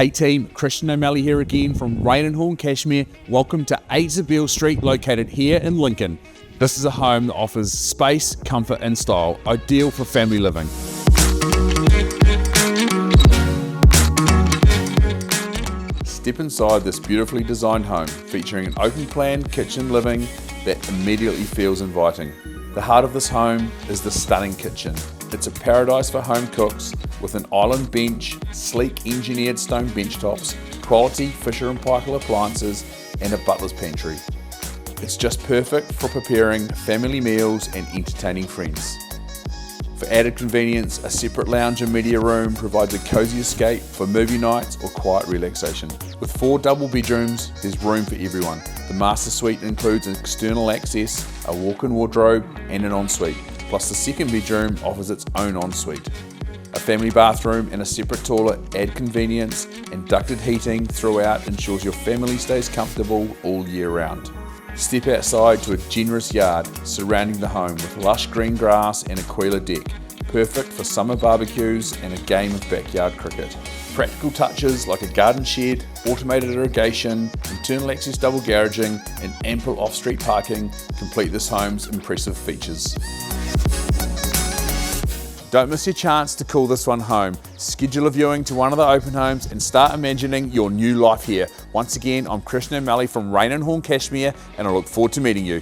Hey team, Christian O'Malley here again from Rain Cashmere. Welcome to 8 Zabeel Street, located here in Lincoln. This is a home that offers space, comfort and style, ideal for family living. Step inside this beautifully designed home, featuring an open plan kitchen living that immediately feels inviting. The heart of this home is the stunning kitchen. It's a paradise for home cooks with an island bench, sleek engineered stone bench tops, quality Fisher & Paykel appliances and a butler's pantry. It's just perfect for preparing family meals and entertaining friends. For added convenience, a separate lounge and media room provides a cozy escape for movie nights or quiet relaxation. With 4 double bedrooms, there's room for everyone. The master suite includes external access, a walk-in wardrobe and an ensuite, plus the second bedroom offers its own ensuite. A family bathroom and a separate toilet add convenience, and ducted heating throughout ensures your family stays comfortable all year round. Step outside to a generous yard surrounding the home with lush green grass and a Aquila deck, perfect for summer barbecues and a game of backyard cricket. Practical touches like a garden shed, automated irrigation, internal access double garaging and ample off-street parking complete this home's impressive features. Don't miss your chance to call this one home. Schedule a viewing to one of the open homes and start imagining your new life here. Once again, I'm Christian O'Malley from Rain Cashmere, and I look forward to meeting you.